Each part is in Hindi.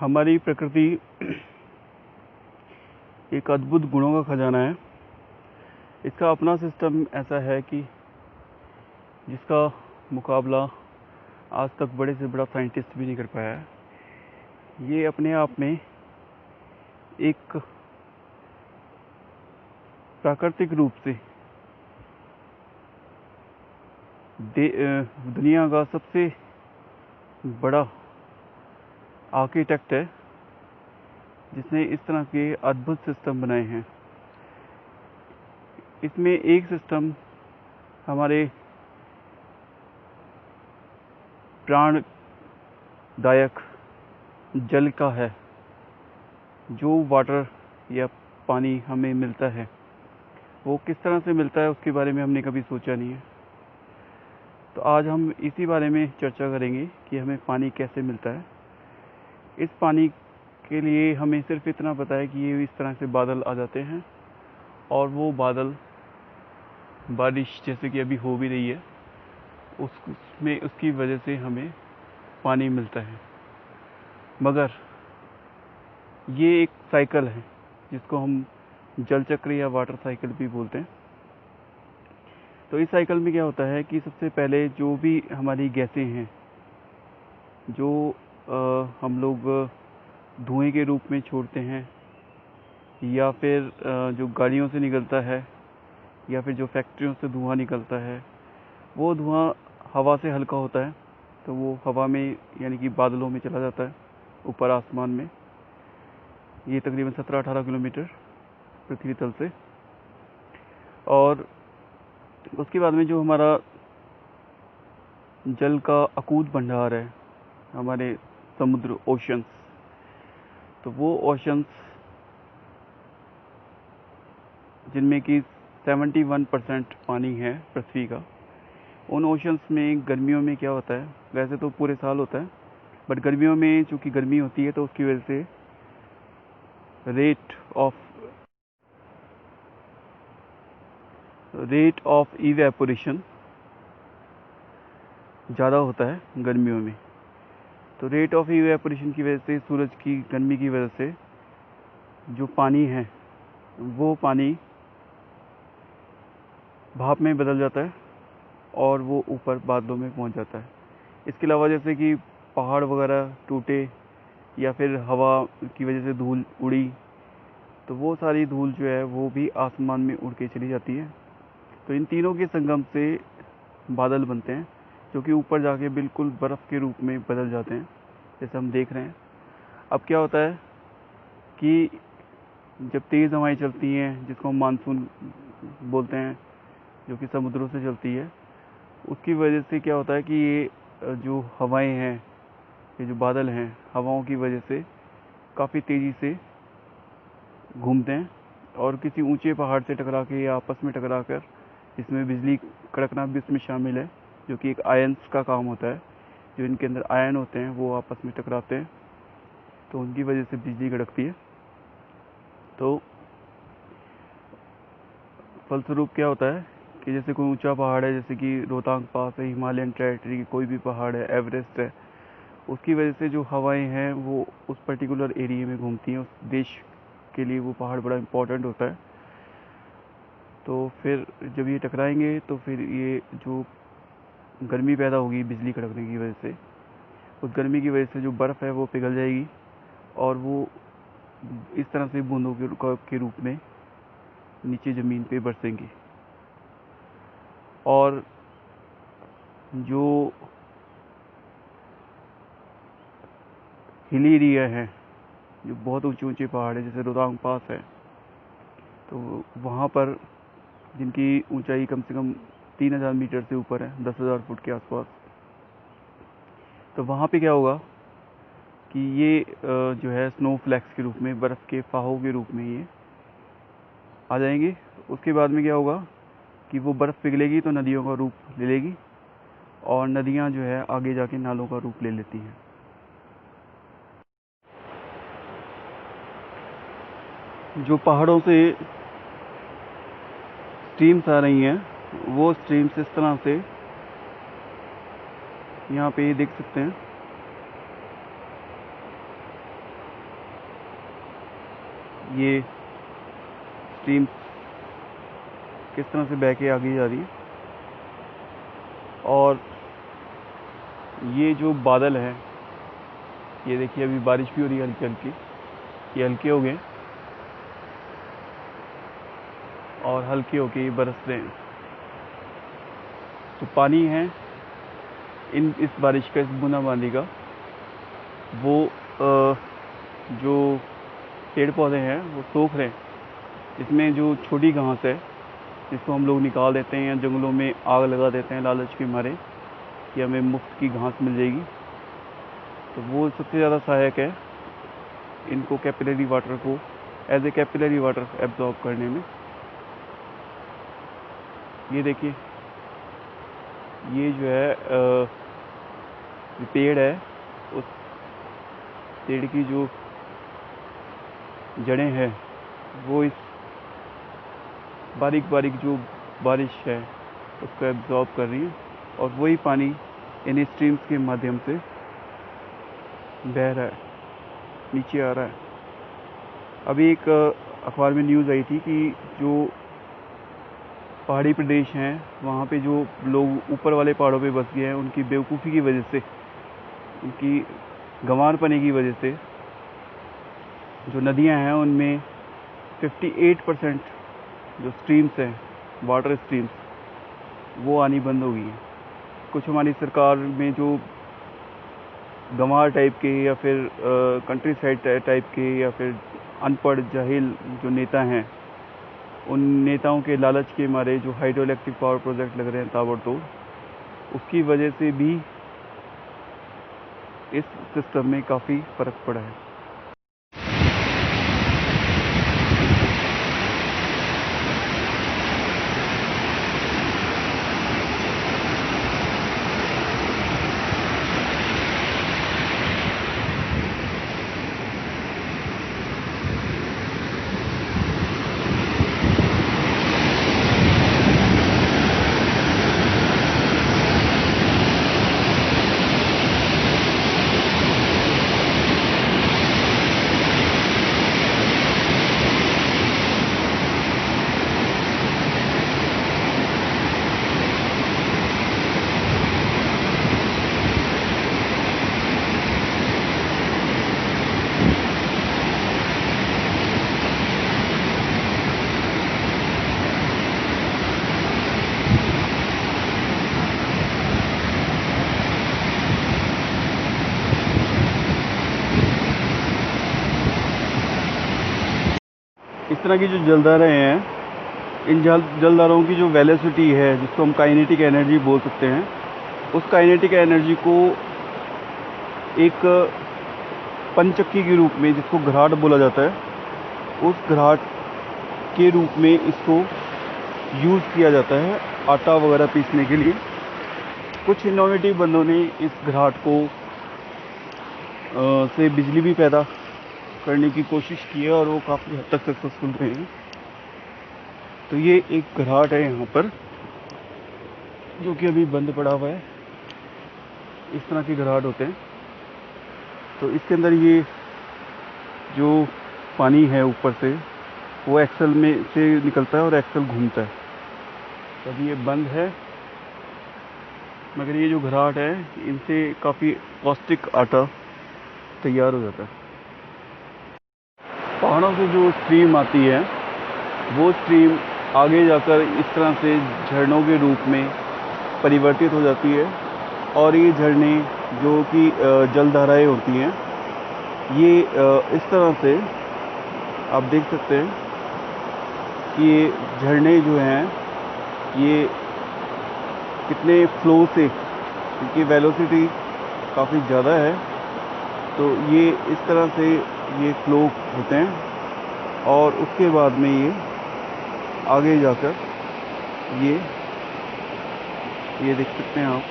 हमारी प्रकृति एक अद्भुत गुणों का खजाना है। इसका अपना सिस्टम ऐसा है कि जिसका मुकाबला आज तक बड़े से बड़ा साइंटिस्ट भी नहीं कर पाया है। ये अपने आप में एक प्राकृतिक रूप से दुनिया का सबसे बड़ा आर्किटेक्ट है, जिसने इस तरह के अद्भुत सिस्टम बनाए हैं। इसमें एक सिस्टम हमारे प्राणदायक जल का है। जो वाटर या पानी हमें मिलता है, वो किस तरह से मिलता है उसके बारे में हमने कभी सोचा नहीं है। तो आज हम इसी बारे में चर्चा करेंगे कि हमें पानी कैसे मिलता है। इस पानी के लिए हमें सिर्फ इतना पता है कि ये इस तरह से बादल आ जाते हैं और वो बादल बारिश जैसे कि अभी हो भी रही है उसमें उसकी वजह से हमें पानी मिलता है। मगर ये एक साइकिल है जिसको हम जल चक्र या वाटर साइकिल भी बोलते हैं। तो इस साइकिल में क्या होता है कि सबसे पहले जो भी हमारी गैसें हैं, जो हम लोग धुएं के रूप में छोड़ते हैं, या फिर जो गाड़ियों से निकलता है, या फिर जो फैक्ट्रियों से धुआं निकलता है, वो धुआं हवा से हल्का होता है। तो वो हवा में यानी कि बादलों में चला जाता है ऊपर आसमान में। ये तकरीबन 17-18 किलोमीटर पृथ्वी तल से। और उसके बाद में जो हमारा जल का अकूत भंडार है, हमारे समुद्र, ओशंस, तो वो ओशंस जिनमें कि 71% पानी है पृथ्वी का, उन ओशंस में गर्मियों में क्या होता है, वैसे तो पूरे साल होता है, बट गर्मियों में चूंकि गर्मी होती है तो उसकी वजह से रेट ऑफ इवेपोरेशन ज़्यादा होता है गर्मियों में। तो रेट ऑफ इवेपोरेशन की वजह से, सूरज की गर्मी की वजह से जो पानी है वो पानी भाप में बदल जाता है और वो ऊपर बादलों में पहुंच जाता है। इसके अलावा जैसे कि पहाड़ वगैरह टूटे या फिर हवा की वजह से धूल उड़ी, तो वो सारी धूल जो है वो भी आसमान में उड़ के चली जाती है। तो इन तीनों के संगम से बादल बनते हैं, जो कि ऊपर जाके बिल्कुल बर्फ़ के रूप में बदल जाते हैं, जैसे हम देख रहे हैं। अब क्या होता है कि जब तेज़ हवाएं चलती हैं, जिसको हम मानसून बोलते हैं, जो कि समुद्रों से चलती है, उसकी वजह से क्या होता है कि ये जो हवाएं हैं, ये जो बादल हैं, हवाओं की वजह से काफ़ी तेज़ी से घूमते हैं और किसी ऊंचे पहाड़ से टकरा के या आपस में टकरा कर, इसमें बिजली कड़कना भी इसमें शामिल है, जो कि एक आयन्स का काम होता है। जो इनके अंदर आयन होते हैं वो आपस में टकराते हैं, तो उनकी वजह से बिजली कड़कती है। तो फलस्वरूप क्या होता है कि जैसे कोई ऊंचा पहाड़ है, जैसे कि रोहतांग पास है, हिमालयन टेरिटरी की कोई भी पहाड़ है, एवरेस्ट है, उसकी वजह से जो हवाएं हैं वो उस पर्टिकुलर एरिया में घूमती हैं। उस देश के लिए वो पहाड़ बड़ा इम्पोर्टेंट होता है। तो फिर जब ये टकराएंगे तो फिर ये जो गर्मी पैदा होगी बिजली कड़कने की वजह से, उस गर्मी की वजह से जो बर्फ़ है वो पिघल जाएगी और वो इस तरह से बूंदों के रूप में नीचे ज़मीन पे बरसेंगी। और जो हिली एरिया है, जो बहुत ऊंचे ऊंचे पहाड़ है, जैसे रोहतांग पास है, तो वहाँ पर जिनकी ऊंचाई कम से कम 3000 मीटर से ऊपर है, 10,000 फुट के आसपास, तो वहाँ पे क्या होगा कि ये जो है स्नो फ्लैक्स के रूप में, बर्फ़ के फाहों के रूप में ये आ जाएंगे। उसके बाद में क्या होगा कि वो बर्फ़ पिघलेगी तो नदियों का रूप ले लेगी और नदियाँ जो है आगे जाके नालों का रूप ले लेती हैं। जो पहाड़ों से स्ट्रीम्स आ रही हैं, वो स्ट्रीम्स इस तरह से यहाँ पे देख सकते हैं ये स्ट्रीम किस तरह से बह के आगे जा रही है। और ये जो बादल हैं, ये देखिए अभी बारिश भी हो रही है हल्की हल्की, ये हल्के हो गए और हल्के होके ये बरस रहे हैं। तो पानी है इस बारिश का, इस बूंदाबांदी का, वो जो पेड़ पौधे हैं वो सूख रहे हैं। इसमें जो छोटी घास है जिसको हम लोग निकाल देते हैं या जंगलों में आग लगा देते हैं लालच के मारे कि हमें मुफ्त की घास मिल जाएगी, तो वो सबसे ज़्यादा सहायक है इनको कैपिलरी वाटर को as a capillary water absorb करने में। ये देखिए, ये जो है पेड़ है, उस पेड़ की जो जड़ें हैं वो इस बारीक बारीक जो बारिश है उसको एब्जॉर्ब कर रही है और वही पानी इन स्ट्रीम्स के माध्यम से बह रहा है, नीचे आ रहा है। अभी एक अखबार में न्यूज़ आई थी कि जो पहाड़ी प्रदेश हैं वहाँ पे जो लोग ऊपर वाले पहाड़ों पे बस गए हैं, उनकी बेवकूफ़ी की वजह से, उनकी गंवारपने की वजह से जो नदियाँ हैं उनमें 58% जो स्ट्रीम्स हैं, वाटर स्ट्रीम्स, वो आनी बंद हो गई हैं। कुछ हमारी सरकार में जो गंवार टाइप के या फिर कंट्री साइड टाइप के या फिर अनपढ़ जाहिल जो नेता हैं, उन नेताओं के लालच के मारे जो हाइड्रो इलेक्ट्रिक पावर प्रोजेक्ट लग रहे हैं ताबड़तोड़, उसकी वजह से भी इस सिस्टम में काफ़ी फ़र्क पड़ा है। इस तरह की जो जलधाराएं हैं, इन जलधाराओं की जो वेलोसिटी है, जिसको हम काइनेटिक एनर्जी बोल सकते हैं, उस काइनेटिक एनर्जी को एक पंचक्की के रूप में, जिसको घराट बोला जाता है, उस घराट के रूप में इसको यूज़ किया जाता है आटा वगैरह पीसने के लिए। कुछ इनोवेटिव बंदों ने इस घराट को से बिजली भी पैदा करने की कोशिश की है और वो काफ़ी हद तक सक्सेसफुल रहे हैं। तो ये एक घराट है यहाँ पर जो कि अभी बंद पड़ा हुआ है। इस तरह के घराट होते हैं, तो इसके अंदर ये जो पानी है ऊपर से वो एक्सल में से निकलता है और एक्सल घूमता है। तो अभी ये बंद है, मगर ये जो घराट है इनसे काफ़ी पौष्टिक आटा तैयार हो जाता है। पहाड़ों से जो स्ट्रीम आती है वो स्ट्रीम आगे जाकर इस तरह से झरनों के रूप में परिवर्तित हो जाती है और ये झरने जो कि जलधाराएं होती हैं, ये इस तरह से आप देख सकते हैं कि ये झरने जो हैं ये कितने फ्लो से, क्योंकि वेलोसिटी काफ़ी ज़्यादा है, तो ये इस तरह से ये फ्लो होते हैं और उसके बाद में ये आगे जाकर ये देख सकते हैं आप,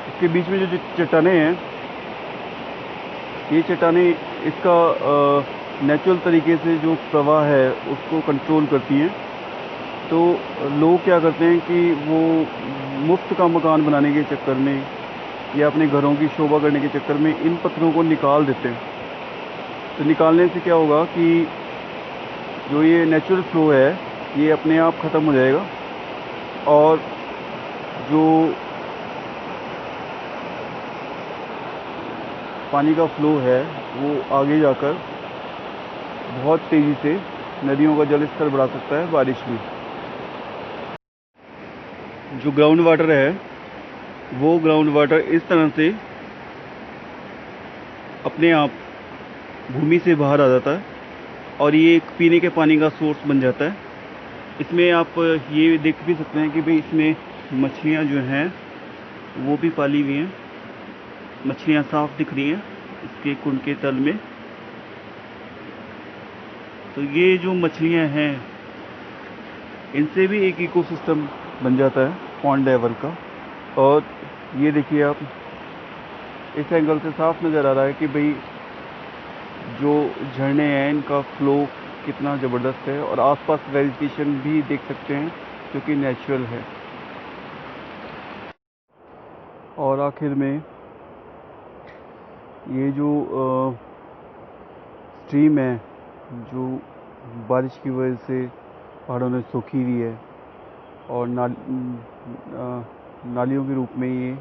इसके बीच में जो चट्टानें हैं, ये चट्टानें इसका नेचुरल तरीके से जो प्रवाह है उसको कंट्रोल करती हैं। तो लोग क्या करते हैं कि वो मुफ्त का मकान बनाने के चक्कर में या अपने घरों की शोभा करने के चक्कर में इन पत्थरों को निकाल देते हैं। तो निकालने से क्या होगा कि जो ये नेचुरल फ्लो है ये अपने आप ख़त्म हो जाएगा और जो पानी का फ्लो है वो आगे जाकर बहुत तेज़ी से नदियों का जल स्तर बढ़ा सकता है बारिश में। जो ग्राउंड वाटर है वो ग्राउंड वाटर इस तरह से अपने आप भूमि से बाहर आ जाता है और ये एक पीने के पानी का सोर्स बन जाता है। इसमें आप ये देख भी सकते हैं कि भाई इसमें मछलियाँ जो हैं वो भी पाली हुई हैं। मछलियाँ साफ दिख रही हैं इसके कुंड के तल में। तो ये जो मछलियाँ हैं इनसे भी एक इकोसिस्टम बन जाता है पॉन्ड लेवल का। और ये देखिए आप इस एंगल से साफ नज़र आ रहा है कि भाई जो झरने हैं इनका फ्लो कितना ज़बरदस्त है और आसपास वेजिटेशन भी देख सकते हैं जो कि नेचुरल है। और आखिर में ये जो स्ट्रीम है जो बारिश की वजह से पहाड़ों में सूखी हुई है और नालियों के रूप में ये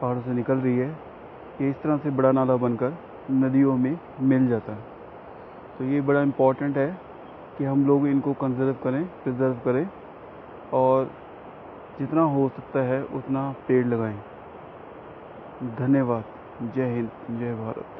पहाड़ों से निकल रही है, ये इस तरह से बड़ा नाला बनकर नदियों में मिल जाता है। तो ये बड़ा इम्पॉर्टेंट है कि हम लोग इनको कंजर्व करें, प्रिजर्व करें और जितना हो सकता है उतना पेड़ लगाएं। धन्यवाद। जय हिंद, जय भारत।